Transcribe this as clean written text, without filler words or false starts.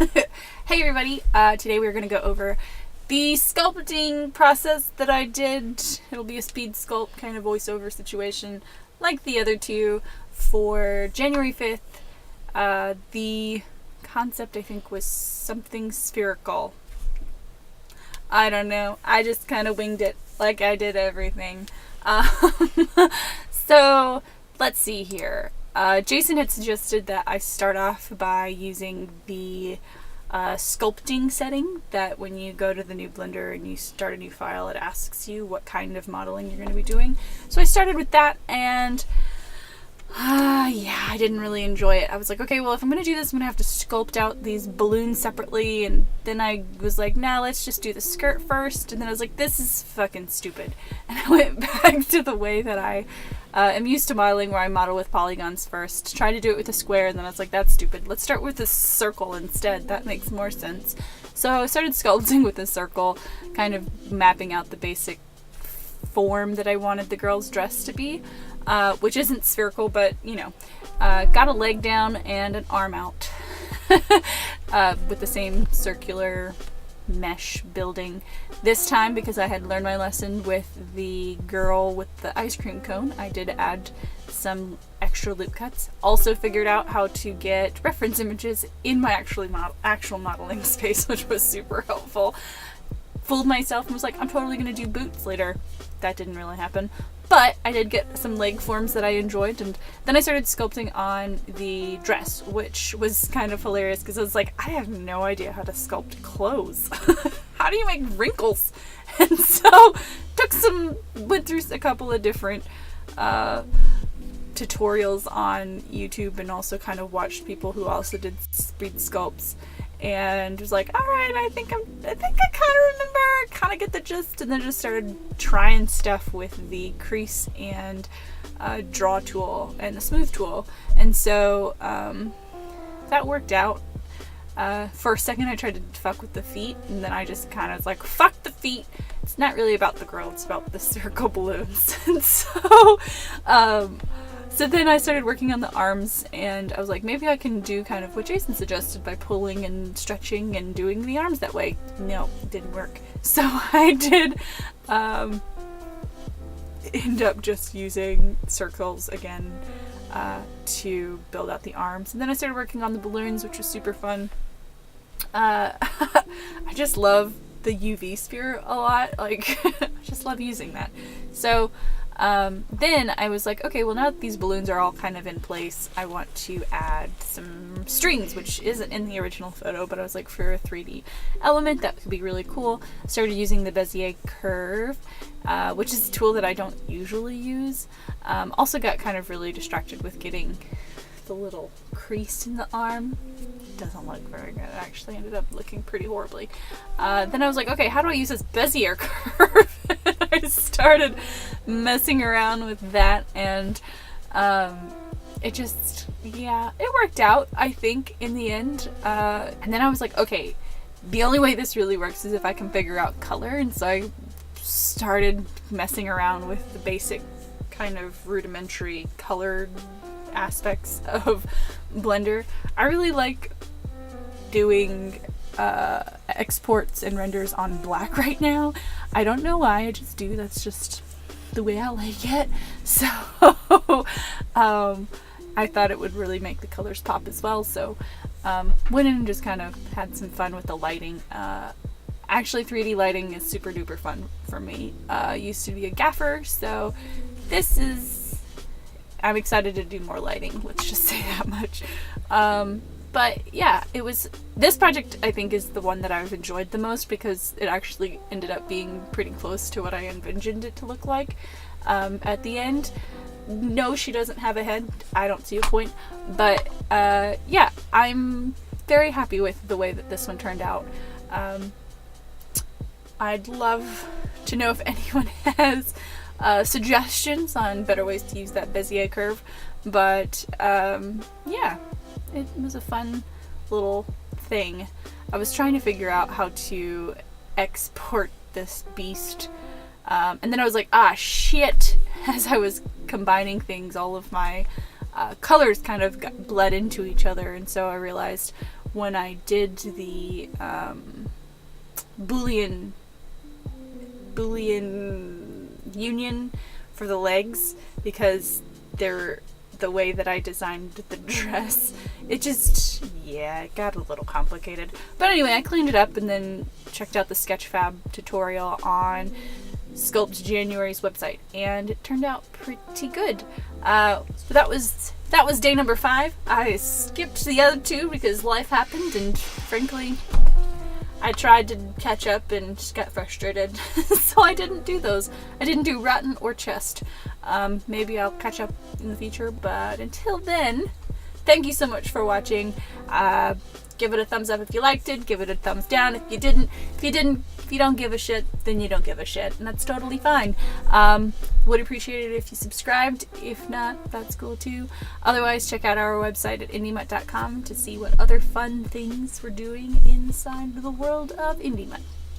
Hey everybody, today we're going to go over the sculpting process that I did. It'll be a speed sculpt kind of voiceover situation like the other two for January 5th. The concept I think was something spherical. I don't know, I just kind of winged it like I did everything. So let's see here. Jason had suggested that I start off by using the sculpting setting, that when you go to the new Blender and you start a new file, it asks you what kind of modeling you're going to be doing. So I started with that, and yeah, I didn't really enjoy it. I was like, okay, well, if I'm going to do this, I'm going to have to sculpt out these balloons separately, and then I was like, nah, let's just do the skirt first, and then I was like, this is fucking stupid, and I went back to the way that I am used to modeling, where I model with polygons first, try to do it with a square, and then I was like, that's stupid, let's start with a circle instead, that makes more sense. So I started sculpting with a circle, kind of mapping out the basic form that I wanted the girl's dress to be, which isn't spherical, but you know, got a leg down and an arm out with the same circular mesh building. This time, because I had learned my lesson with the girl with the ice cream cone, I did add some extra loop cuts. Also figured out how to get reference images in my actual modeling space, which was super helpful. Fooled myself and was like, I'm totally gonna do boots later. That didn't really happen. But I did get some leg forms that I enjoyed, and then I started sculpting on the dress, which was kind of hilarious because I was like, I have no idea how to sculpt clothes. How do you make wrinkles? And so went through a couple of different tutorials on YouTube, and also kind of watched people who also did speed sculpts, and was like, all right, I think I kind of remember, kind of get the gist, and then just started trying stuff with the crease and draw tool and the smooth tool, and so that worked out. For a second I tried to fuck with the feet, and then I just kind of was like, fuck the feet, it's not really about the girl, it's about the circle balloons. And so then I started working on the arms, and I was like, maybe I can do kind of what Jason suggested by pulling and stretching and doing the arms that way. No, it didn't work. So I did end up just using circles again to build out the arms. And then I started working on the balloons, which was super fun. I just love the UV sphere a lot. Like, I just love using that. So then I was like, okay, well, now that these balloons are all kind of in place, I want to add some strings, which isn't in the original photo, but I was like, for a 3D element, that could be really cool. Started using the Bezier curve, which is a tool that I don't usually use. Also got kind of really distracted with getting the little crease in the arm. Doesn't look very good. It actually ended up looking pretty horribly. Then I was like, okay, how do I use this Bezier curve? I started messing around with that, and it just, yeah, it worked out, I think, in the end. And then I was like, okay, the only way this really works is if I can figure out color, and so I started messing around with the basic kind of rudimentary colored aspects of Blender. I really like doing exports and renders on black right now. I don't know why, I just do. That's just the way I like it. So I thought it would really make the colors pop as well. So went in and just kind of had some fun with the lighting. Actually, 3D lighting is super duper fun for me. I used to be a gaffer, so I'm excited to do more lighting, let's just say that much. But yeah, this project I think is the one that I've enjoyed the most, because it actually ended up being pretty close to what I envisioned it to look like at the end. No, she doesn't have a head, I don't see a point, but yeah, I'm very happy with the way that this one turned out. I'd love to know if anyone has suggestions on better ways to use that Bezier curve, but yeah, it was a fun little thing. I was trying to figure out how to export this beast, and then I was like, ah, shit, as I was combining things, all of my colors kind of bled into each other, and so I realized, when I did the Boolean union for the legs, because they're the way that I designed the dress. It just, yeah, it got a little complicated. But anyway, I cleaned it up and then checked out the Sketchfab tutorial on Sculpt January's website, and it turned out pretty good. So that was day number 5. I skipped the other 2 because life happened, and frankly, I tried to catch up and just got frustrated. So I didn't do those. I didn't do rotten or chest. Maybe I'll catch up in the future, but until then, thank you so much for watching. Give it a thumbs up if you liked it. Give it a thumbs down if you didn't. If you don't give a shit, then you don't give a shit, and that's totally fine. Would appreciate it if you subscribed. If not, that's cool too. Otherwise, check out our website at indiemutt.com to see what other fun things we're doing inside the world of Indie Mutt.